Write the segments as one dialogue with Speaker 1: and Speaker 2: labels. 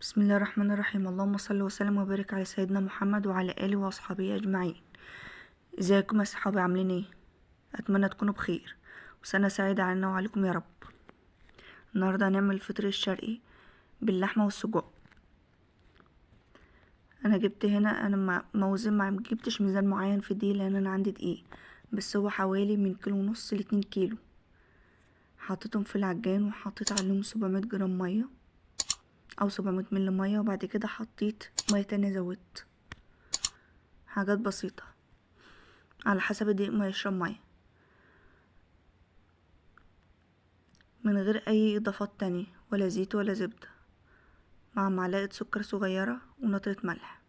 Speaker 1: بسم الله الرحمن الرحيم. اللهم صل وسلم وبارك على سيدنا محمد وعلى اله واصحابه اجمعين. ازيكم يا صحابي، عاملين ايه؟ اتمنى تكونوا بخير وسنه سعيده علينا وعليكم يا رب. النهارده هنعمل الفطر الشرقي باللحمه والسجق. انا جبت هنا، انا موزن، ما جبتش ميزان معين في دي لان انا عندي دقيق، بس هو حوالي من كيلو ونص ل2 كيلو. حطيتهم في العجان وحطيت عليهم 700 جرام ميه او 700 مل ميه، وبعد كده حطيت ميه تانية، زودت حاجات بسيطه على حسب الدقيق ما يشرب ميه، من غير اي اضافات تانية ولا زيت ولا زبدة، مع معلقة سكر صغيرة ونقطة ملح.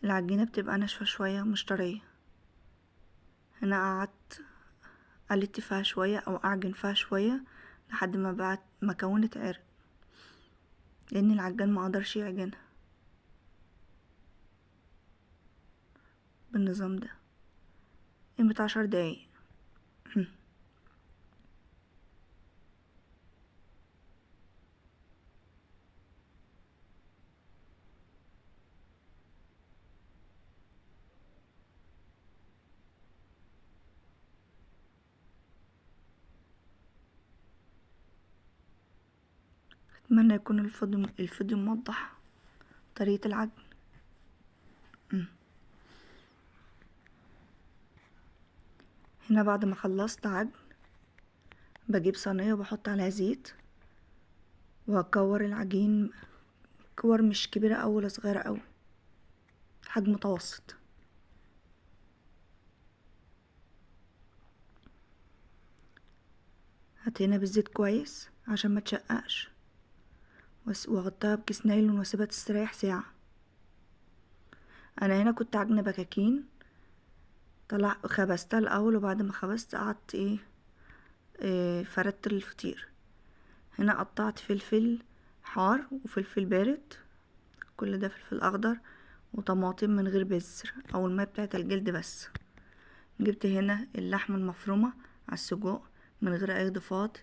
Speaker 1: العجينة بتبقى ناشفة شوية مش طرية. هنا قعدت قلت فيها شوية او اعجن فيها شوية لحد ما بعد ما كونت عرق، لان العجان ما قدرش يعجنها بالنظام ده. قيمة 10 دقايق. اتمنى يكون الفيديو موضح طريقة العجن. هنا بعد ما خلصت عجن بجيب صينية وبحط عليها زيت وهكور العجين كور مش كبيرة أوي ولا صغيرة أوي، حجم متوسط. هتهنا بالزيت كويس عشان ما تشققش، واغطيها بكيس نايلون واسيبها تستريح ساعة. انا هنا كنت عجنة بكاكين، خبزتها الاول، وبعد ما خبزت قعدت فردت الفطير. هنا قطعت فلفل حار وفلفل بارد، كل ده فلفل اخضر، وطماطم من غير بذر او الماء بتاعت الجلد بس. جبت هنا اللحمة المفرومة على السجق من غير اي اضافات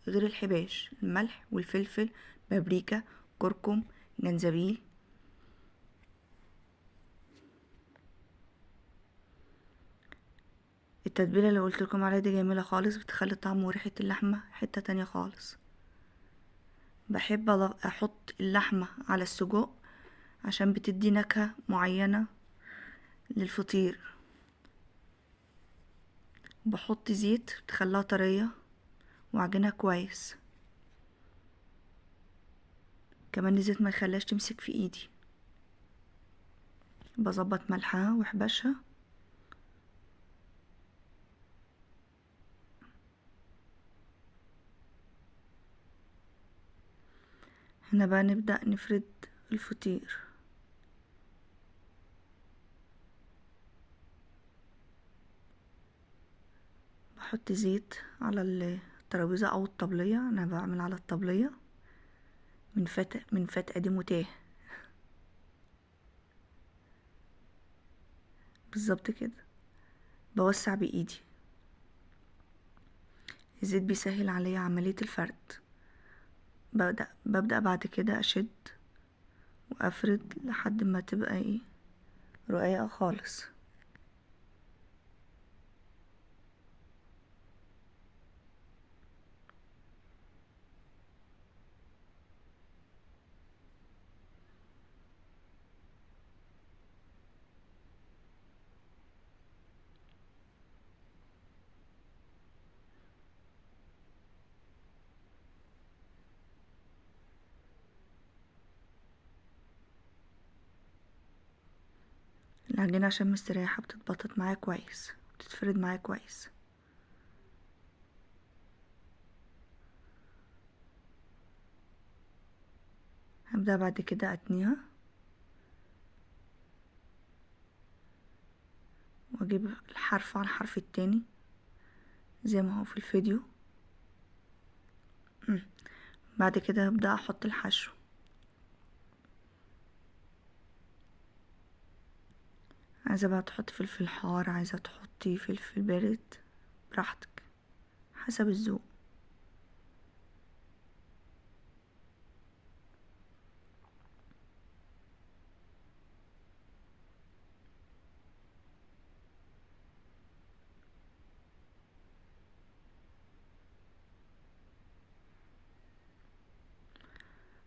Speaker 1: غير الحباش، الملح والفلفل، بابريكا، كركم، جنزبيل. التتبيله اللي قلت لكم عليها دي جميله خالص، بتخلي طعم وريحه اللحمه حته تانية خالص. بحب احط اللحمه على السجق عشان بتدي نكهه معينه للفطير. بحط زيت تخليها طريه وعجنها كويس، كمان الزيت ما يخليهاش تمسك في ايدي. بظبط ملحها وحبشها. هنا بقى نبدأ نفرد الفطير. بحط زيت على الترابيزة او الطبلية، انا بعمل على الطبلية من فتق دي متاه بالظبط كده. بوسع بايدي، الزيت بيسهل عليا عملية الفرد. ببدأ بعد كده اشد وافرد لحد ما تبقى رقيقة خالص. العجينة عشان مستريحة بتتبطط معايا كويس، بتتفرد معايا كويس. هبدأ بعد كده اتنيها واجيب الحرف على الحرف التاني زي ما هو في الفيديو. بعد كده هبدأ احط الحشو. عايزة بقى تحطي فلفل حار، عايزة تحطي فلفل بارد، براحتك حسب الذوق.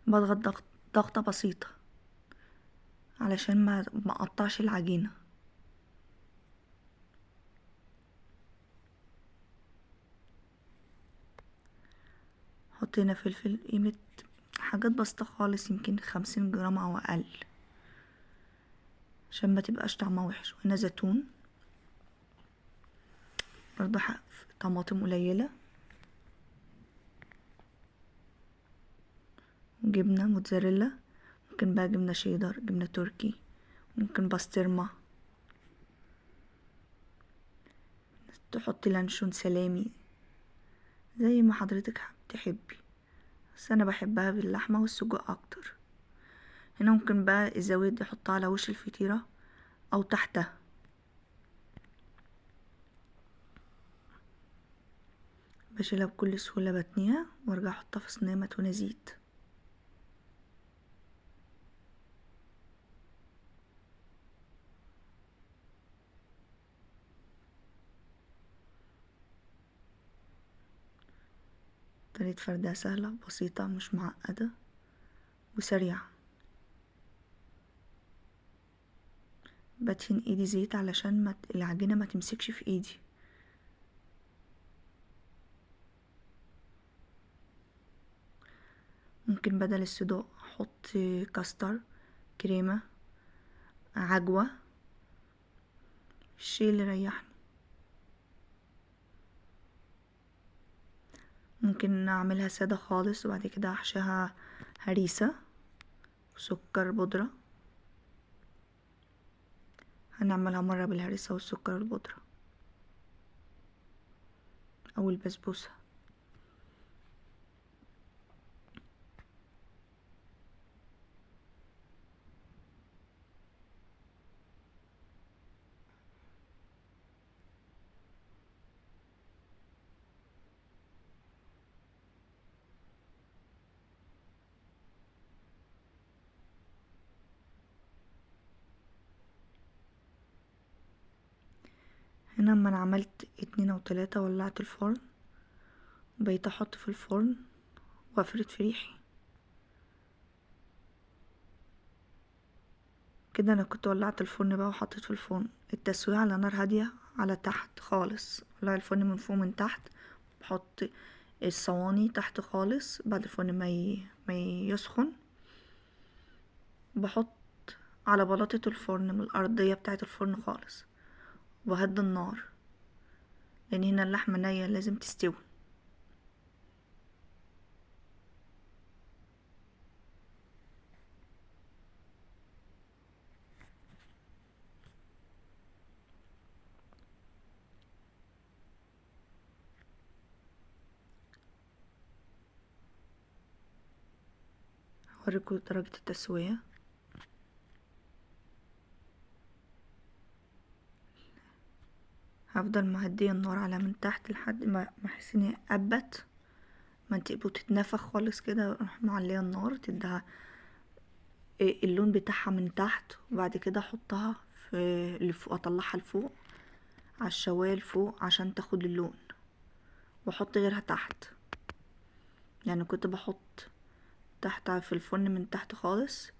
Speaker 1: بضغط ضغطة بسيطة علشان ما اقطعش العجينة. حط هنا فلفل قيمة حاجات بسيطة خالص، يمكن 50 جرام او اقل، عشان ما تبقاش طعمها وحش. وهنا زيتون برضو، طماطم قليلة، جبنة موتزاريلا، ممكن بقى جبنة شيدر، جبنة تركي، ممكن بسطرمة، تحطي لانشون، سلامي، زي ما حضرتك تحبي، بس انا بحبها باللحمة والسجق اكتر. هنا ممكن بقى الزبادي دي احطها على وش الفطيرة او تحتها. بشيلها بكل سهولة، بتنيها وارجع احطها في صينية مدهونة زيت. طريقة فردها سهلة بسيطة، مش معقدة وسريعة. بدهن ايدي زيت علشان العجينة ما تمسكش في ايدي. ممكن بدل الصدوق احط كاستر، كريمة، عجوة، الشيء اللي يريحني. ممكن اعملها سادة خالص وبعد كده احشيها هريسة وسكر بودرة. هنعملها مرة بالهريسة والسكر البودرة او البسبوسة. هنا اما انا عملت 2 أو 3 ولعت الفرن، بقيت احط في الفرن وافرد في ريحي. كده انا كنت ولعت الفرن بقى وحطيت في الفرن. التسوية على نار هادية على تحت خالص، ولع الفرن من فوق من تحت. بحط الصواني تحت خالص بعد الفرن ما يسخن. بحط على بلاطة الفرن من الأرضية بتاعة الفرن خالص، وبهدي النار لأن هنا اللحمة نية لازم تستوي. هوريكم درجة التسوية. هفضل مهدية النار على من تحت لحد ما احس ان هي قبت، ما تبقوا تتنفخ خالص كده. اروح معلية النار تديها اللون بتاعها من تحت، وبعد كده احطها في لفوق، اطلعها لفوق على الشواية لفوق عشان تاخد اللون، واحط غيرها تحت. يعني كنت بحط تحت في الفرن من تحت خالص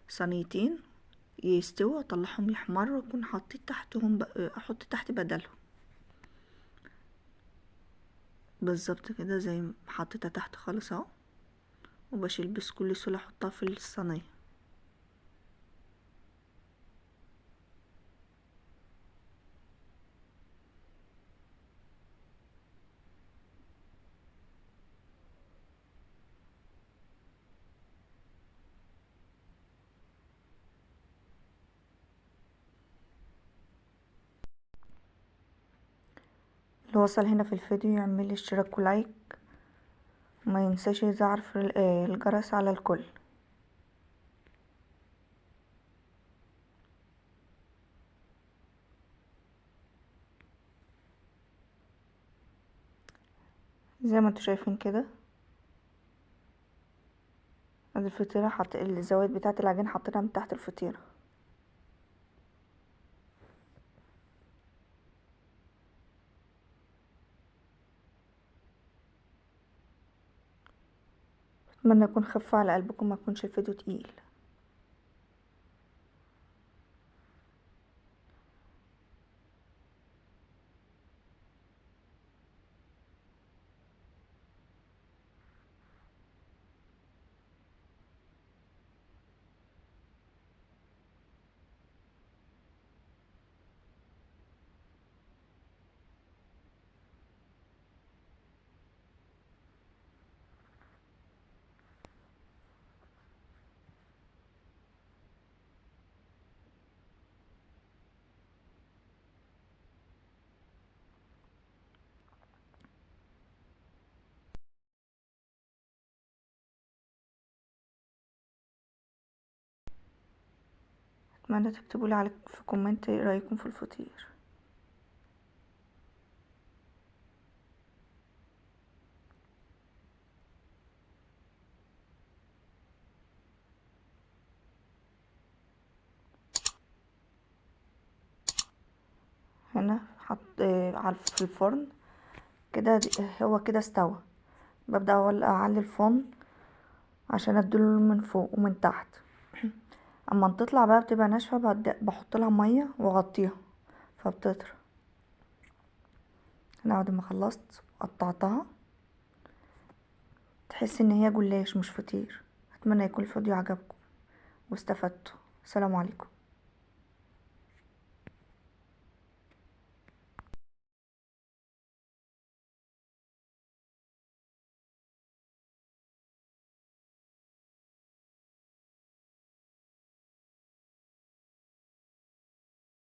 Speaker 1: صينيتين يستووا، اطلعهم يحمروا، واكون حطيت تحتهم احط تحت بدلهم بالظبط كده زي ما حطيتها تحت خالص اهو. وبشيل بكل سهولة احطها في الصينية. اللي وصل هنا في الفيديو يعمل لي اشتراك ولايك، وما ينساش يزعل الجرس على الكل. زي ما انتوا شايفين كده، ادي الفطيرة، الزوايد بتاعه العجين حطيتها من تحت الفطيرة. اتمنى يكون خف على قلبكم، ما يكونش الفيديو تقيل. اتمنى تكتبولي على في كومنت ايه رايكم في الفطير. هنا حط في الفرن كده، هو كده استوى. ببدأ اعلي الفرن عشان اديله من فوق ومن تحت. اما تطلع بقى بتبقى ناشفه، بحط لها ميه واغطيها فبتطرى. انا بعد ما خلصت قطعتها، تحس ان هي جلاش مش فطير. اتمنى يكون الفيديو عجبكم واستفدتوا. السلام عليكم.